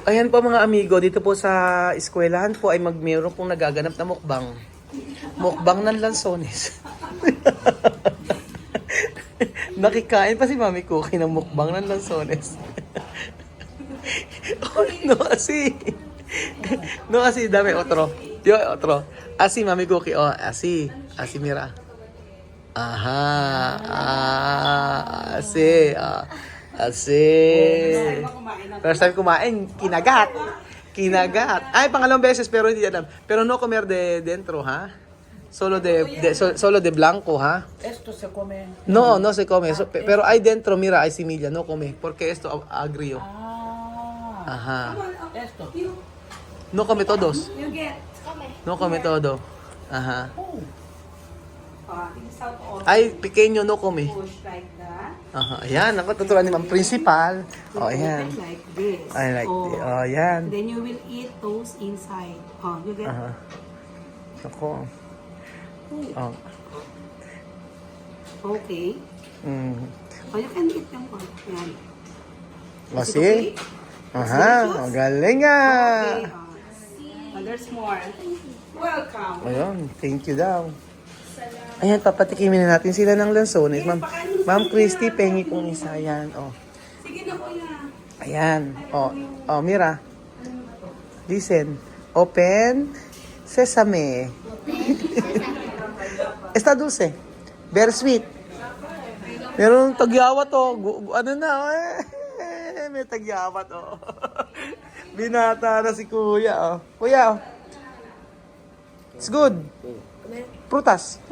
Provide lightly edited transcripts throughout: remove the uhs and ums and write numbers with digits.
Ayan po mga amigo, dito po sa eskwelahan po ay meron pong nagaganap na mukbang. Mukbang ng lansones. Nakikain pa si Mami Cookie ng mukbang ng lansones. Oh, no asi. No asi, dami otro. Yo otro. Asi Mami Cookie, oh, asi. Asi mira. Aha. Asi. Asi. First time kumain, kinagat. Kinagat. Ay, pangalawang beses pero hindi alam. Pero no comer de dentro, ha? Solo de blanco, ha? Esto se come. No, no se come. Pero hay dentro, mira, hay semilla, no come. Porque esto agrio. Ah. Ajá. Esto. No come todos. You get. No come todo. Ajá. Oh. Insert all. Ay, pequeño no come. Push like that. Aha, ayan. Ako tuturuan ni Ma'am Principal. Oh, ayan. Open like this. I like it. Oh, ayan. Then you will eat those inside. Oh, you get. Aha. Ako. Oh. Okay. Mm. Oh, you can eat them all. Yan. O, Is it see? okay? Aha. Oh, galing nga. Okay. Oh, there's more. Welcome. Ayun. Thank you daw. Ayan, papatikimin na natin sila ng lansones. Ma'am Christy, pengi kong isa. Ayan, oh. Sige na, kuya. Ayan. Oh, oh, mira. Listen. Open sesame. Está dulce. Very sweet. Meron tagyawat oh. Ano na? May tagyawat oh. Binata na si kuya oh. Kuya oh. It's good. Prutas.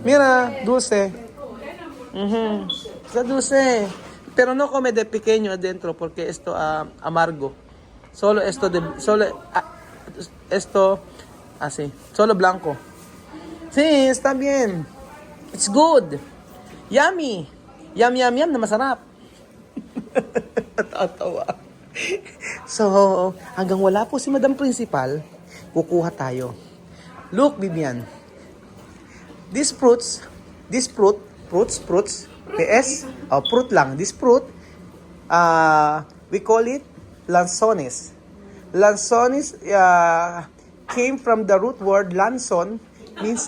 Mira, dulce. Está dulce. Pero no come de pequeño adentro porque esto amargo. Solo esto así. Solo blanco. Sí, está bien. It's good. Yummy. Yum na masarap. Tatawa. So, hanggang wala po si Madam Principal, kukuha tayo. Look, Bibian. These fruits, PS, fruit lang. This fruit, we call it lanzones. Lanzones came from the root word lanson, means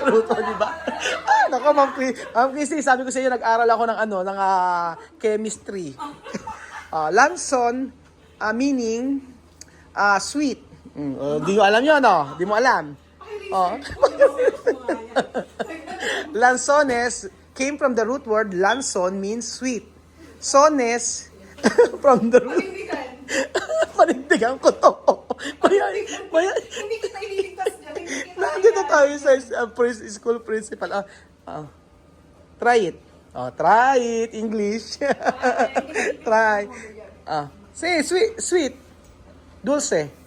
root word, di ba? Ah, nako, Ma'am Christy, sabi ko sa iyo, nag-aral ako ng chemistry. Lanson, meaning sweet. Di mo alam yun, no? Di mo alam. Lanzones came from the root word lanson, means sweet. Sones from the root. Panindigan ko to. Hindi kita ililigtas dyan. Nandito tayo sa school principal. Try it. Try it. English. Try. Say, sweet. Dulce.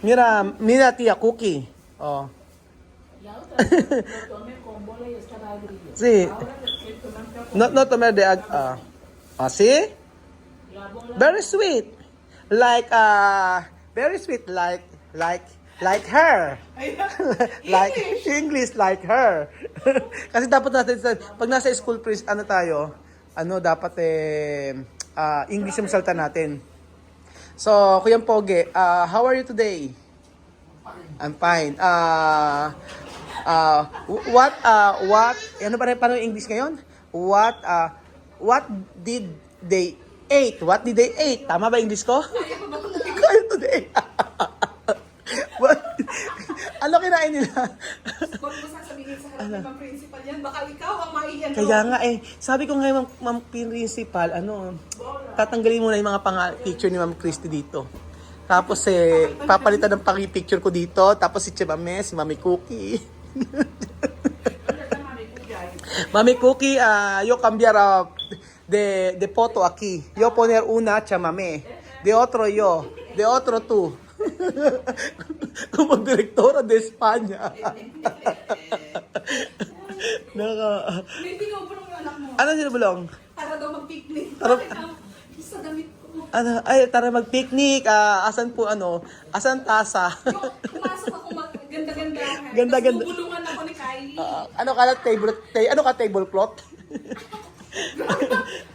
Mira tía, cookie. Sí. No tomar de see? Very sweet. Very sweet like her. Like English like her. Kasi dapat natin pag nasa school dapat English yung salta natin. So, Kuya Poge, how are you today? I'm fine. Ano paano yung English ngayon? What did they eat? What did they eat? Tama ba English ko? Kaya today. Ano kinain nila? Huwag mo sasabihin sa harap ng principal yan. Baka ikaw ang maiyan. Kaya nga sabi ko ngayon, Ma'am Principal, tatanggalin mo na yung mga picture ni Ma'am Christy dito. Tapos papalitan ng picture ko dito. Tapos si Chemame, si Mami Cookie. Mami Cookie, yo cambiar de foto aquí. Yo poner una Chemame. De otro yo. De otro tú. Como direktora de España. May binubulong yung anak mo. Ano sinubulong? Para daw mag-picnic. Tara- Bakit ang sa damit ko? Tara mag-picnic. Asan tasa? Pumasok ako ganda-ganda. Ganda-ganda. Tapos bubulungan ako ni Kylie. Ano ka tablecloth?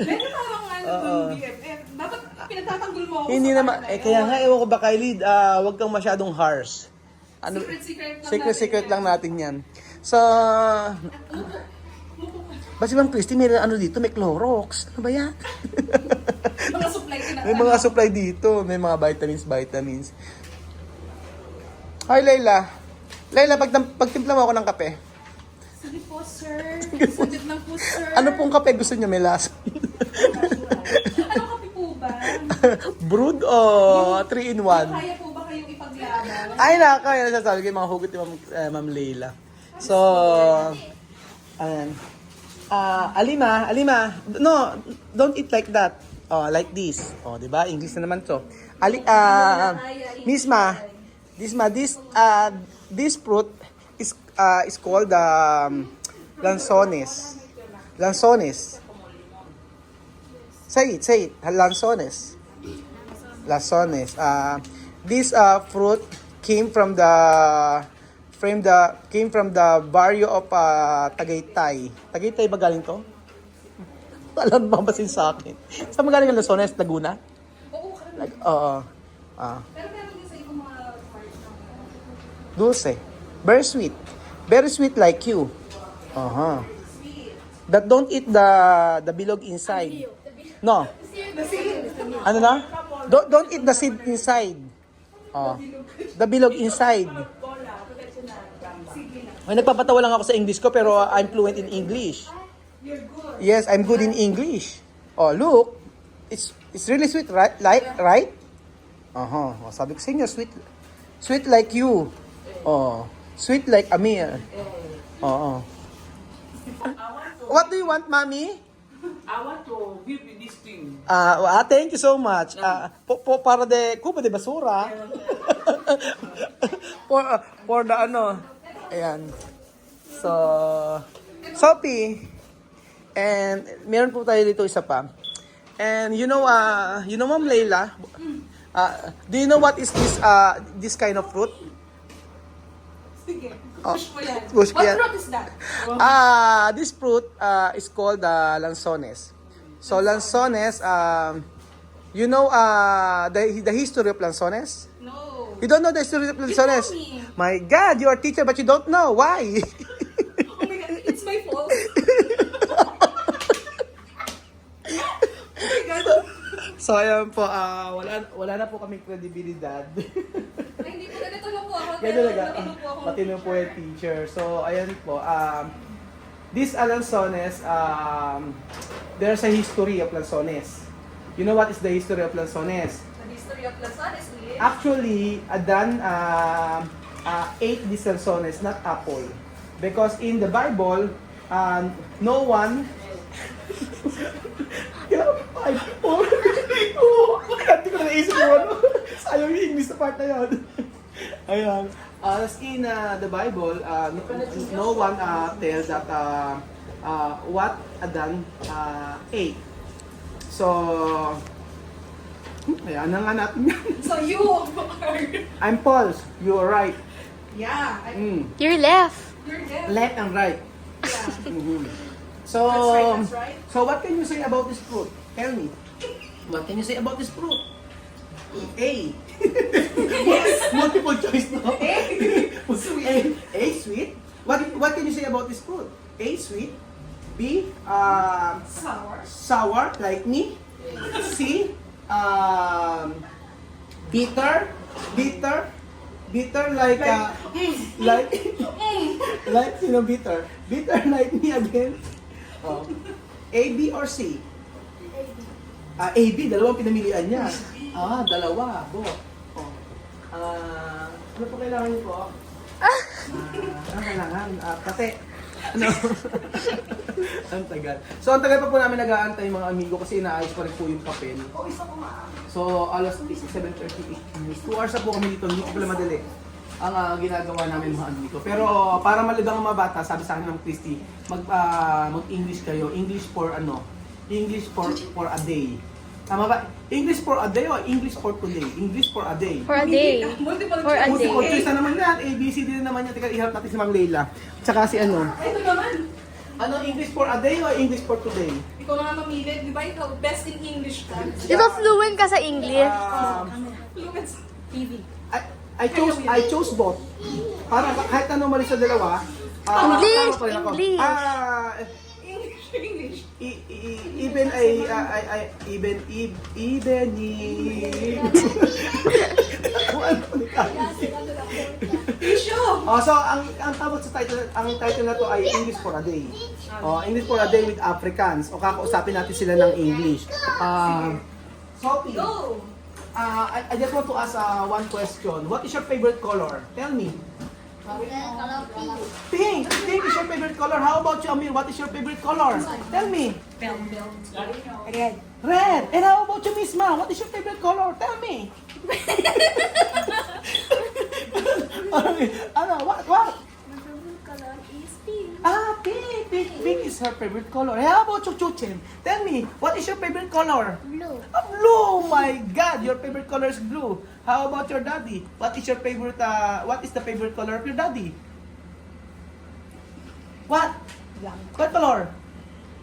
Meron Oo. doon BFF. Dapat pinagtatanggol mo ako Hindi sa naman, kanila. kaya nga, ewan ko ba Kylie, wag kang masyadong harsh. Ano, Secret lang natin yan. So, ba si Ma'am Christy, may ano dito, may Clorox. Ano ba yan? Mga supply ko na. May mga supply dito, may mga vitamins. Hi, Layla. Layla, pagtimpla mo ako ng kape. Sige po, sir. Saglit lang po, sir. Ano pong kape gusto niyo? May lasa? Ano kape po ba? Brewed o 3-in-1? Kaya po ba kayong ipaglaban? Ay, kaya nasasabi ko yung mga hugot ni Ma'am Layla. So, ayan. Alima, no, don't eat like that. Oh, like this. Oh, 'di ba? English na naman 'to. This fruit is called lanzones. Lanzones. Say it. Lanzones. Lanzones. This fruit came from the barrio of Tagaytay. Tagaytay ba galing to? Alam ba basin sa akin? Saan magaling ang Lanzones? Laguna? Oo, Oo. pero meron din sa ibang mga part ng Dulce. Very sweet. Very sweet like you. That don't eat the bilog inside. No. Ano na? Don't eat the seed inside. The bilog inside. Ay, nagpapatawa lang ako sa English ko pero I'm fluent in English. You're good. Yes, I'm good in English. Oh, look. It's really sweet, right? Right? Oh, sabi ko sa inyo, sweet like you. Oh, sweet like Amir. Oh. What do you want, Mommy? I want to give you this thing. Thank you so much. Para de kupa de basura. for the ano. Ayan. So, Sophie. And meron po tayo dito isa pa. And you know Ma'am Layla, do you know what is this kind of fruit? Sige. Push mo yan. push ko What yan. fruit is that? This fruit is called lanzones. So lanzones, you know the history of lanzones? No. You don't know the history of lanzones? tell me. My God, you are a teacher but you don't know. Why? Oh my God, it's my fault. Oh my God. So ayan po, wala na po kaming kredibilidad. Ay, hindi po ganito lang po ako. Kaya Pero talaga, matino po ako. matino po yung teacher. So, ayan po. These lanzones, there's a history of lanzones. You know what is the history of lanzones? The history of Lanzones is... Actually, Adan ate these lanzones, not apple. Because in the Bible, no one... Ay, hindi ko na naisip mo, ano? Sayang yung English na part na yun. Ayan. As in the Bible, no one tells that what Adan ate. So, ayan na nga natin yan. So you are... I'm false. You are right. Yeah. You're left. You're dead. Left and right. Yeah. So, That's right. So what can you say about this fruit? Tell me. What can you say about this fruit? A. Multiple choice no? A sweet. What can you say about this fruit? A sweet. B Sour. sour like me. C bitter. Bitter like like bitter. Bitter like me again. Oh. A, B, or C? A, B. Dalawang pinamilian niya. Dalawa. Bo. Oh. Ano po kailangan niyo po? Ano kailangan? Pate. Ano? Ang tagal. So, ang tagal pa po namin nag-aantay mga amigo kasi inaayos pa rin po yung papel. O, isa po ma. So, alas 7:38. 2 hours na po kami dito. Hindi ko pala madali ang ginagawa namin mga amigo. Pero para malibang ang mga bata, sabi sa akin ng Christy, mag-English kayo. English for ano? English for a day. Tama ba? English for a day o English for today? English for a day. For a day. Multiple For a choice. Multiple day. choice na naman yan. A, B, C, D na naman yan. Teka, iharap natin si Ma'am Leila. Tsaka si ano. Ito naman. Ano, English for a day or English for today? Ikaw na nga mamili, di ba? Ikaw, best in English ka. Di ba fluent ka sa English? Fluent sa TV. I chose both. Para kahit anong mali sa dalawa, English, tama pa rin ako. English. English. Even Issue! Oh, so ang tawag sa title na to ay English for a Day. Oh, English for a Day with Africans. O kakausapin natin sila ng English. Sophie, Go! I just want to ask one question. What is your favorite color? Tell me. Pink. Pink is your favorite color. How about you, Amir? What is your favorite color? Tell me. Red. Red. And how about you, Miss Ma? What is your favorite color? Tell me. Ano? What? My favorite color is pink. Pink. Pink is her favorite color. How about you, Chuchen? Tell me, what is your favorite color? Blue. Blue. My God, your favorite color is blue. How about your daddy? What is your favorite? What is the favorite color of your daddy? What? What color?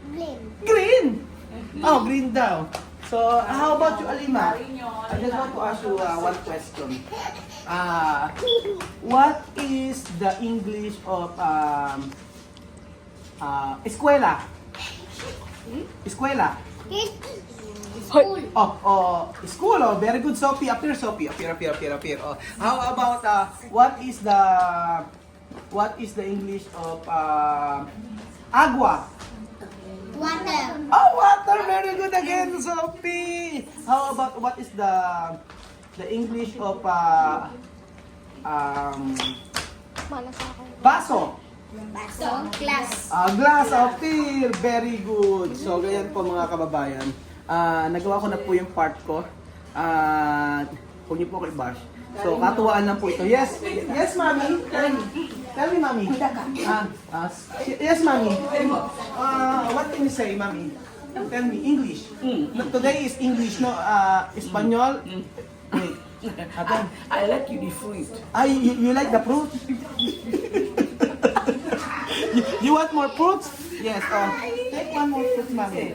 Green. Green. Oh, green daw. So, how about you, Alima? I just want to ask you one question. What is the English of eskwela? Eskwela. School. School. Oh, very good, Sophie. Appear, Sophie. Appear. Oh, how about what is the English of agua? Water. Oh, water. Very good again, Sophie. How about what is the English of Mana sa akin. baso? Baso. Glass. Glass of beer. Very good. So, ganyan po mga kababayan. Nagawa ko na po yung part ko. Huwag niyo po ako i-bash. So, katuwaan lang po ito. Yes, Mami. Tell me, Mami. Yes, Mami. What can you say, Mami? Tell me, English. Today is English, no? Espanyol. Wait. I like you the fruit. You like the fruit? You want more fruits? Yes. Take one more fruit, Mami.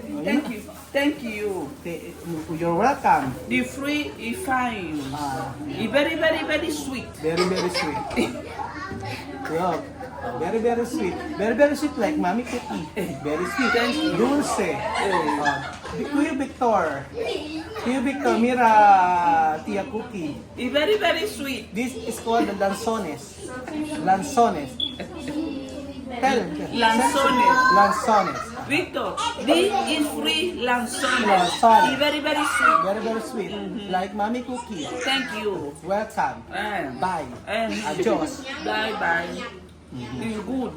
Thank you. You're welcome. The fruit is fine. It's very sweet. Very sweet. Yeah. Very sweet. Very sweet like Mami Cookie. Very sweet. Dulce. Kuya Victor, Mira, Tia Cookie. It's very sweet. This is called the lanzones. Lanzones. Lanzones. Victor, this is free lanzone. Lanzone. It's very sweet. Very sweet. Like Mami Cookie. Thank you. Welcome. And Bye. and Adios. bye. It's good.